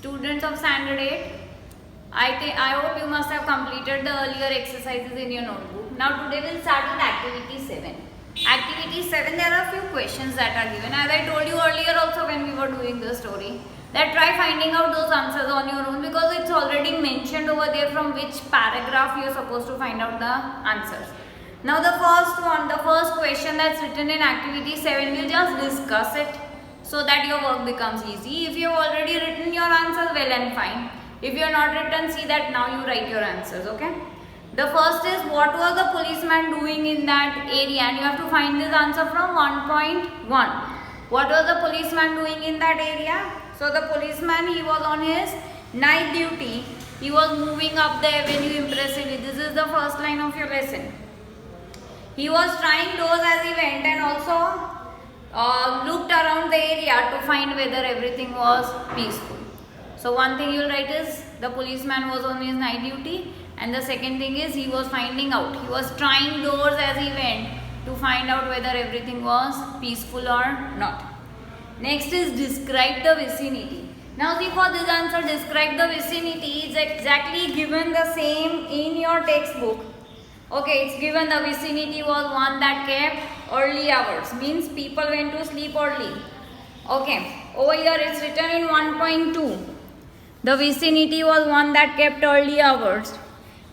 Students of standard 8, I hope you must have completed the earlier exercises in your notebook. Now today we'll start with activity 7. Activity 7, there are a few questions that are given. As I told you earlier also when we were doing the story, that try finding out those answers on your own, because it's already mentioned over there from which paragraph you are supposed to find out the answers. Now the first question that's written in activity 7, we'll just discuss it so that your work becomes easy. If you have already written your answers, well and fine. If you have not written, see that now you write your answers, okay? The first is, what was the policeman doing in that area? And you have to find this answer from 1.1. What was the policeman doing in that area? So the policeman, he was on his night duty. He was moving up the avenue impressively. This is the first line of your lesson. He was trying doors as he went and also looked around the area to find whether everything was peaceful. So one thing you will write is, the policeman was on his night duty, and the second thing is, he was finding out. He was trying doors as he went to find out whether everything was peaceful or not. Next is, describe the vicinity. Now see, for this answer, describe the vicinity, is exactly given the same in your textbook. Okay, it's given the vicinity was one that kept early hours, means people went to sleep early. Okay, over here it's written in 1.2. The vicinity was one that kept early hours.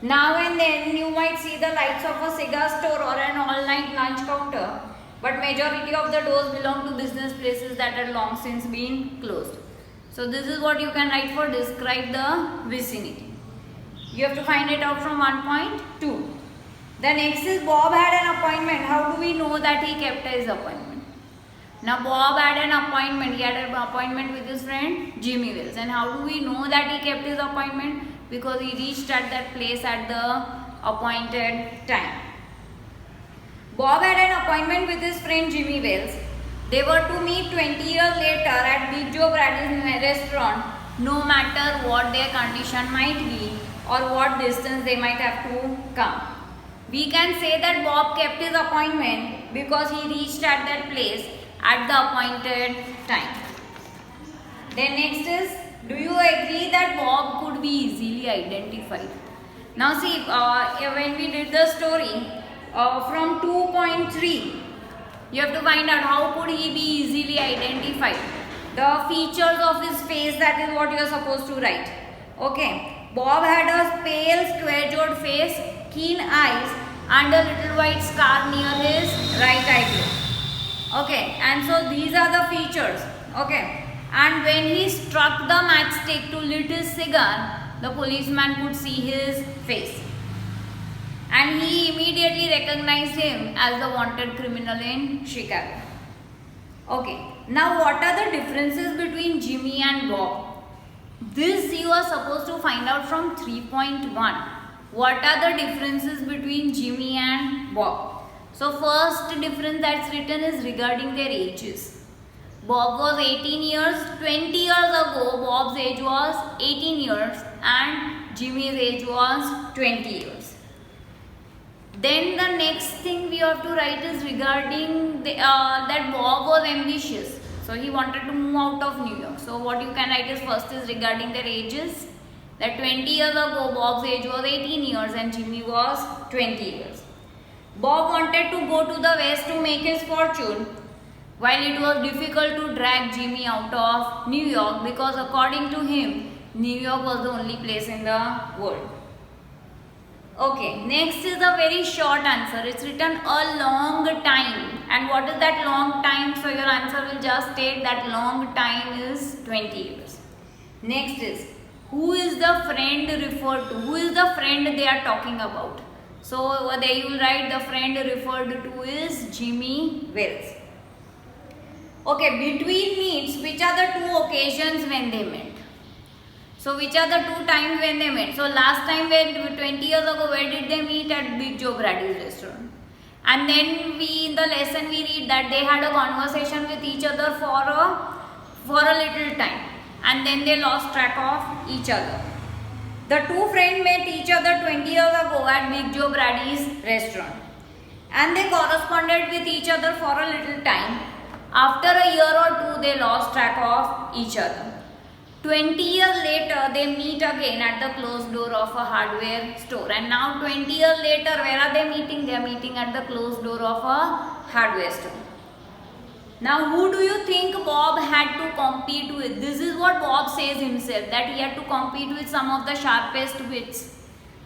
Now and then you might see the lights of a cigar store or an all-night lunch counter, but majority of the doors belong to business places that had long since been closed. So this is what you can write for describe the vicinity. You have to find it out from 1.2. The next is, Bob had an appointment. How do we know that he kept his appointment? Now Bob had an appointment. He had an appointment with his friend Jimmy Wales. And how do we know that he kept his appointment? Because he reached at that place at the appointed time. Bob had an appointment with his friend Jimmy Wales. They were to meet 20 years later at Big Joe Brady's restaurant, no matter what their condition might be or what distance they might have to come. We can say that Bob kept his appointment because he reached at that place at the appointed time. Then next is, do you agree that Bob could be easily identified? Now see, when we did the story from 2.3, you have to find out how could he be easily identified. The features of his face, that is what you are supposed to write. Okay, Bob had a pale, square-jawed face, keen eyes, and a little white scar near his right eyebrow. Okay, and so these are the features. Okay, and when he struck the matchstick to lit his cigar, the policeman could see his face, and he immediately recognized him as the wanted criminal in Chicago. Okay, now what are the differences between Jimmy and Bob? This you are supposed to find out from 3.1. What are the differences between Jimmy and Bob? So first difference that's written is regarding their ages. Bob was 18 years. 20 years ago, Bob's age was 18 years and Jimmy's age was 20 years. Then the next thing we have to write is regarding that Bob was ambitious. So he wanted to move out of New York. So what you can write is, first is regarding their ages. That 20 years ago, Bob's age was 18 years and Jimmy was 20 years. Bob wanted to go to the West to make his fortune, while it was difficult to drag Jimmy out of New York because according to him, New York was the only place in the world. Okay, next is a very short answer. It's written a long time. And what is that long time? So your answer will just state that long time is 20 years. Next is, who is the friend referred to? Who is the friend they are talking about? So there you will write the friend referred to is Jimmy Wales. Okay, between meets, which are the two occasions when they met? So which are the two times when they met? So last time, when 20 years ago, where did they meet? At Big Joe Brady's restaurant. And then in the lesson we read that they had a conversation with each other for a little time. And then they lost track of each other. The two friends met each other 20 years ago at Big Joe Brady's restaurant. And they corresponded with each other for a little time. After a year or two, they lost track of each other. 20 years later, they meet again at the closed door of a hardware store. And now 20 years later, where are they meeting? They are meeting at the closed door of a hardware store. Now, who do you think Bob had to compete with? This is what Bob says himself, that he had to compete with some of the sharpest wits.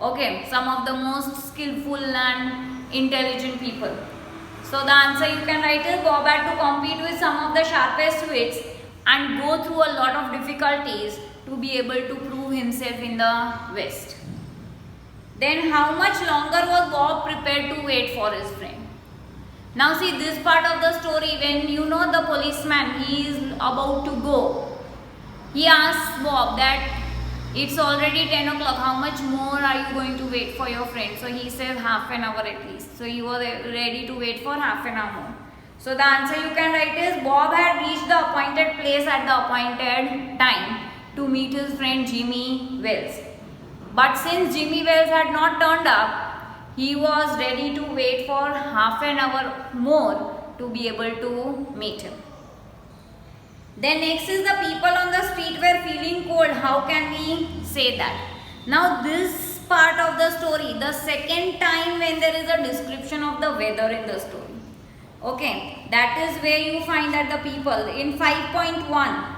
Okay, some of the most skillful and intelligent people. So the answer you can write is Bob had to compete with some of the sharpest wits and go through a lot of difficulties to be able to prove himself in the West. Then how much longer was Bob prepared to wait for his friend? Now see this part of the story, when you know the policeman, he is about to go. He asks Bob that it's already 10 o'clock, how much more are you going to wait for your friend? So he says half an hour at least. So he was ready to wait for half an hour more. So the answer you can write is Bob had reached the appointed place at the appointed time to meet his friend Jimmy Wells. But since Jimmy Wells had not turned up, he was ready to wait for half an hour more to be able to meet him. Then next is the people on the street were feeling cold. How can we say that? Now this part of the story, the second time when there is a description of the weather in the story. Okay, that is where you find that the people in 5.1,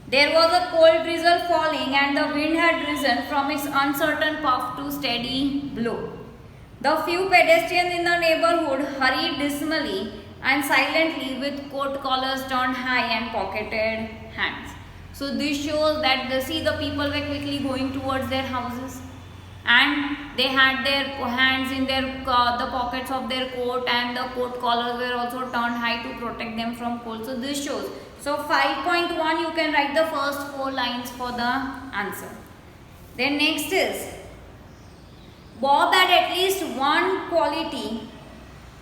there was a cold drizzle falling and the wind had risen from its uncertain puff to steady blow. The few pedestrians in the neighborhood hurried dismally and silently with coat collars turned high and pocketed hands. So this shows that the people were quickly going towards their houses and they had their hands in their the pockets of their coat, and the coat collars were also turned high to protect them from cold. So this shows. So 5.1 you can write the first 4 lines for the answer. Then next is Bob had at least one quality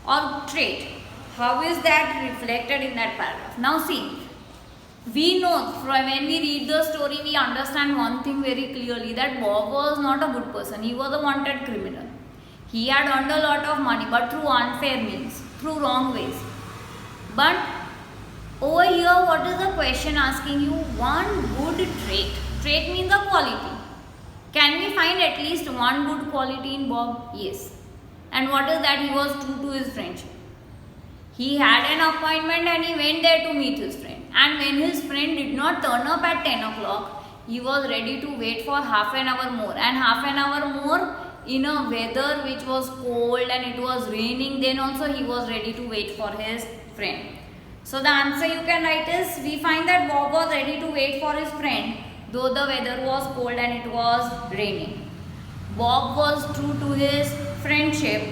or trait. How is that reflected in that paragraph? Now see, we know from when we read the story, we understand one thing very clearly, that Bob was not a good person. He was a wanted criminal. He had earned a lot of money, but through unfair means, through wrong ways. But over here, what is the question asking you? One good trait. Trait means a quality. Can we find at least one good quality in Bob? Yes. And what is that? He was true to his friendship. He had an appointment and he went there to meet his friend. And when his friend did not turn up at 10 o'clock, he was ready to wait for half an hour more. And half an hour more in a weather which was cold and it was raining, then also he was ready to wait for his friend. So the answer you can write is, we find that Bob was ready to wait for his friend though the weather was cold and it was raining. Bob was true to his friendship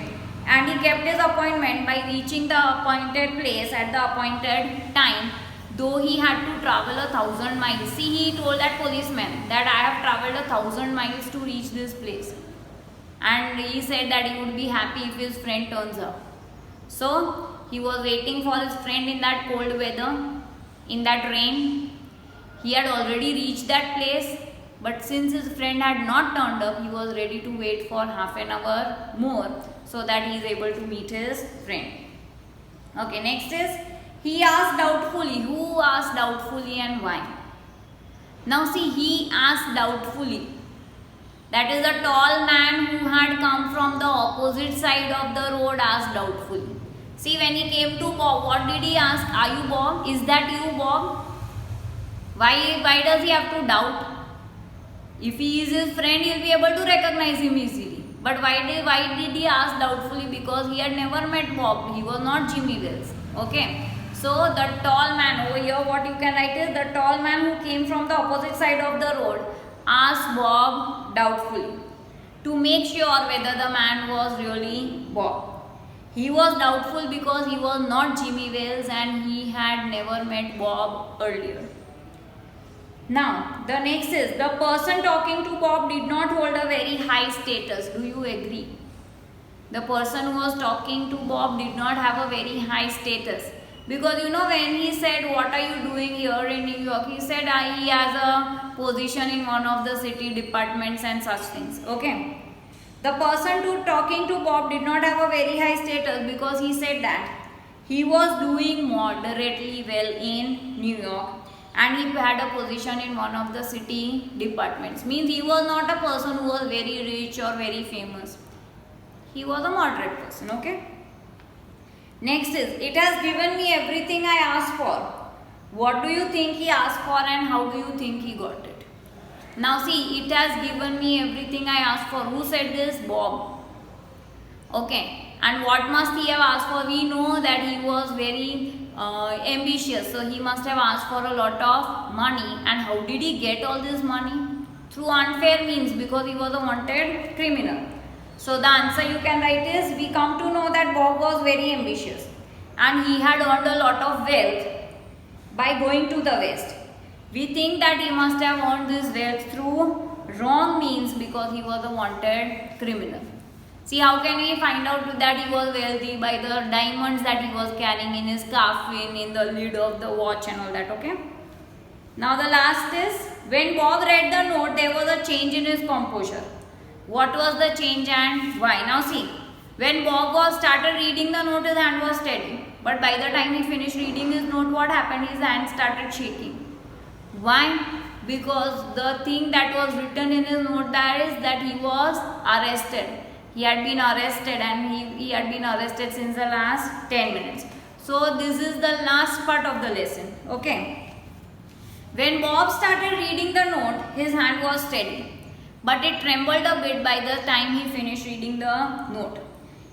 and he kept his appointment by reaching the appointed place at the appointed time, though he had to travel 1,000 miles. See, he told that policeman that I have traveled 1,000 miles to reach this place. And he said that he would be happy if his friend turns up. So, he was waiting for his friend in that cold weather, in that rain. He had already reached that place, but since his friend had not turned up, he was ready to wait for half an hour more so that he is able to meet his friend. Okay, next is, he asked doubtfully. Who asked doubtfully and why? Now see, he asked doubtfully. That is, the tall man who had come from the opposite side of the road asked doubtfully. See, when he came to Bob, what did he ask? Are you Bob? Is that you, Bob? Why does he have to doubt? If he is his friend, he will be able to recognize him easily. But why did he ask doubtfully? Because he had never met Bob. He was not Jimmy Wells. Okay. So the tall man, over here what you can write is, the tall man who came from the opposite side of the road asked Bob doubtfully to make sure whether the man was really Bob. He was doubtful because he was not Jimmy Wells and he had never met Bob earlier. Now, the next is, the person talking to Bob did not hold a very high status. Do you agree? The person who was talking to Bob did not have a very high status. Because you know, when he said, what are you doing here in New York? He said, he has a position in one of the city departments and such things. Okay. The person talking to Bob did not have a very high status because he said that he was doing moderately well in New York. and he had a position in one of the city departments. Means he was not a person who was very rich or very famous. He was a moderate person. Okay. Next is, it has given me everything I asked for. What do you think he asked for and how do you think he got it? Now see, it has given me everything I asked for. Who said this? Bob. Okay. And what must he have asked for? We know that he was very ambitious. So he must have asked for a lot of money. And how did he get all this money? Through unfair means, because he was a wanted criminal. So the answer you can write is, we come to know that Bob was very ambitious and he had earned a lot of wealth by going to the West. We think that he must have earned this wealth through wrong means because he was a wanted criminal. See, how can we find out that he was wealthy? By the diamonds that he was carrying in his coffin, in the lid of the watch and all that. Okay. Now the last is, when Bob read the note, there was a change in his composure. What was the change and why? Now see, when Bob was started reading the note, his hand was steady. But by the time he finished reading his note, what happened? His hand started shaking. Why? Because the thing that was written in his note, that is that he was arrested. He had been arrested and he had been arrested since the last 10 minutes. So this is the last part of the lesson. Okay. When Bob started reading the note, his hand was steady. But it trembled a bit by the time he finished reading the note.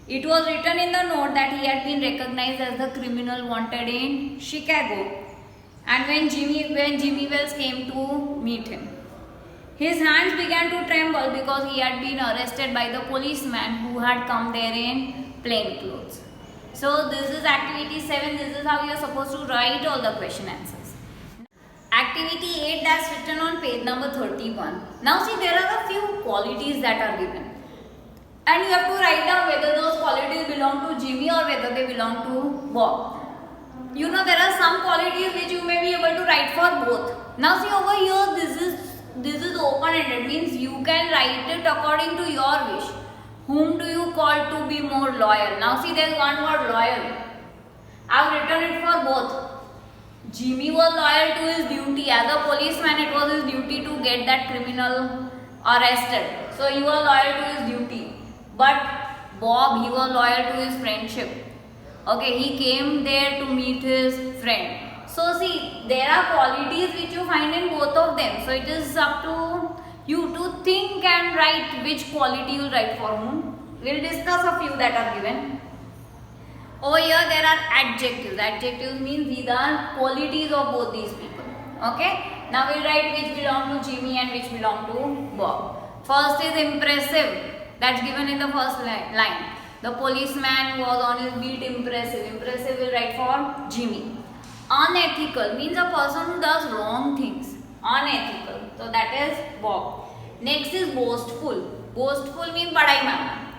It was written in the note that he had been recognized as the criminal wanted in Chicago. And when Jimmy Wells came to meet him, his hands began to tremble because he had been arrested by the policeman who had come there in plain clothes. So this is activity 7. This is how you are supposed to write all the question answers. Activity 8, that's written on page number 31. Now see, there are a few qualities that are given. And you have to write down whether those qualities belong to Jimmy or whether they belong to Bob. You know, there are some qualities which you may be able to write for both. Now see, over here, this is open-ended, means you can write it according to your wish. Whom do you call to be more loyal? Now see, there is one word, loyal. I have written it for both. Jimmy was loyal to his duty. As a policeman, it was his duty to get that criminal arrested. So he was loyal to his duty. But Bob, he was loyal to his friendship. Okay, he came there to meet his friend. So see, there are qualities which you find in both of them. So it is up to you to think and write which quality you will write for whom. We will discuss a few that are given. Over here there are adjectives. Adjectives means these are qualities of both these people. Okay. Now we will write which belong to Jimmy and which belong to Bob. First is impressive. That's given in the first line. The policeman was on his beat. Impressive. Impressive will write for Jimmy. Unethical means a person who does wrong things. Unethical. So that is Bob. Next is boastful. Boastful means badai marna.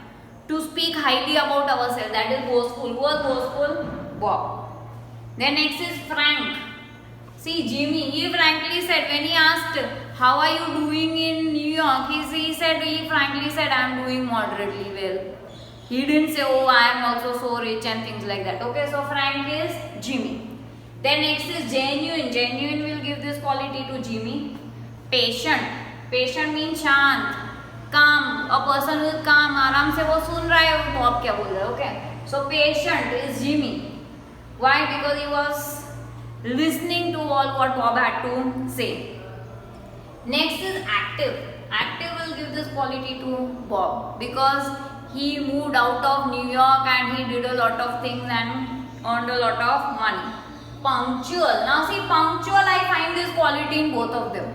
To speak highly about ourselves. That is boastful. Who was boastful? Bob. Then next is frank. See, Jimmy, he frankly said, when he asked, how are you doing in New York? He frankly said, I am doing moderately well. He didn't say, oh, I am also so rich and things like that. Okay, so frank is Jimmy. Then next is genuine. Genuine will give this quality to Jimmy. Patient. Patient means shant, calm. A person who is calm, आराम से वो सुन रहा है Bob क्या बोल रहा है. Okay. So patient is Jimmy. Why? Because he was listening to all what Bob had to say. Next is active. Active will give this quality to Bob because he moved out of New York and he did a lot of things and earned a lot of money. Punctual. Now see, punctual, I find this quality in both of them.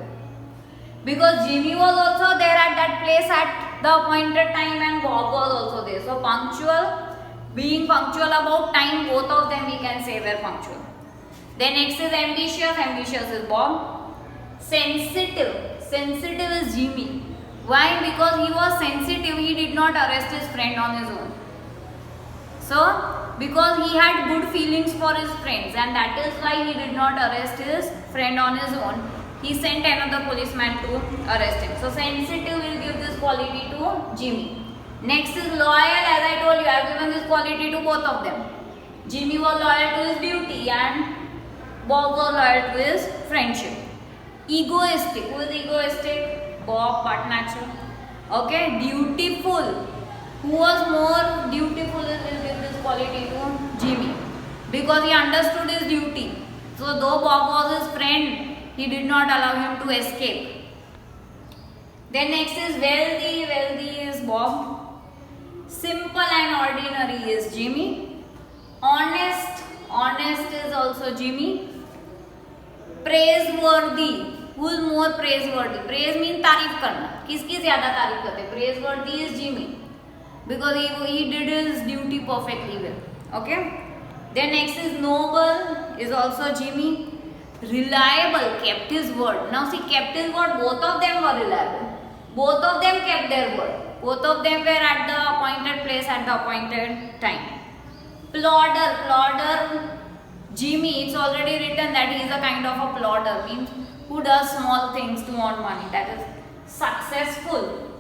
Because Jimmy was also there at that place at the appointed time and Bob was also there. So punctual, being punctual about time, both of them we can say were punctual. Then next is ambitious. Ambitious is Bob. Sensitive. Sensitive is Jimmy. Why? Because he was sensitive. He did not arrest his friend on his own. So, because he had good feelings for his friends and that is why he did not arrest his friend on his own. He sent another policeman to arrest him. So, sensitive will give this quality to Jimmy. Next is loyal. As I told you, I have given this quality to both of them. Jimmy was loyal to his duty and Bob was loyal to his friendship. Egoistic. Who is egoistic? Bob, but natural. Okay. Dutiful. Who was more dutiful? Will give this quality to Jimmy because he understood his duty. So though Bob was his friend, he did not allow him to escape. Then next is wealthy. Wealthy is Bob. Simple and ordinary is Jimmy. Honest. Honest is also Jimmy. Praiseworthy. Who is more praiseworthy? Praise means तारीफ करना. किसकी ज़्यादा तारीफ करते? Praiseworthy is Jimmy because he did his duty perfectly well. Okay. Then next is noble is also Jimmy. Reliable, kept his word. Now see, kept his word. Both of them were reliable. Both of them kept their word. Both of them were at the appointed place at the appointed time. Plodder, plodder. Jimmy, it's already written that he is a kind of a plodder, means who does small things to earn money. That is successful.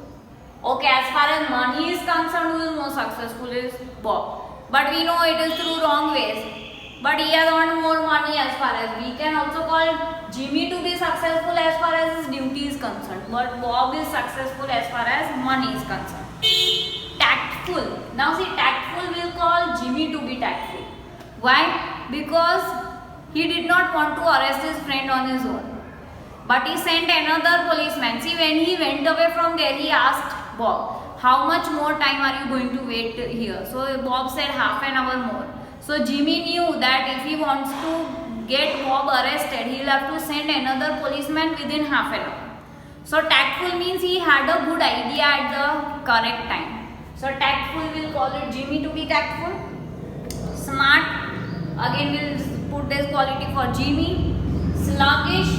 Okay, as far as money is concerned, who is more successful is Bob. But we know it is through wrong ways. But he has earned more money as far as we can also call Jimmy to be successful as far as his duty is concerned. But Bob is successful as far as money is concerned. Tactful. Now see, tactful will call Jimmy to be tactful. Why? Because he did not want to arrest his friend on his own. But he sent another policeman. See, when he went away from there, he asked Bob, how much more time are you going to wait here? So Bob said half an hour more. So Jimmy knew that if he wants to get Bob arrested, he will have to send another policeman within half an hour. So tactful means he had a good idea at the correct time. So tactful will call it Jimmy to be tactful. Smart, again we'll put this quality for Jimmy. Sluggish,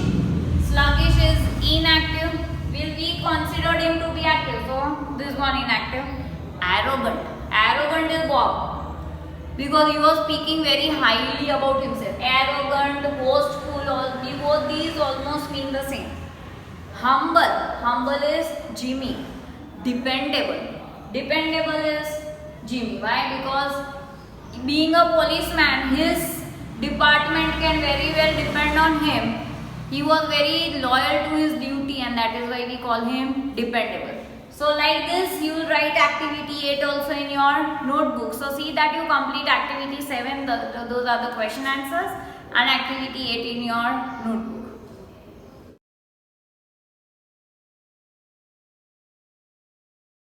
sluggish is inactive. Will we consider him to be active? So this one inactive. Arrogant, arrogant is Bob because he was speaking very highly about himself. Arrogant, boastful, both these almost mean the same. Humble, humble is Jimmy. Dependable, dependable is Jimmy. Why? Because being a policeman, his department can very well depend on him. He was very loyal to his duty and that is why we call him dependable. So like this you will write activity 8 also in your notebook. So see that you complete activity 7, those are the question answers, and activity 8 in your notebook.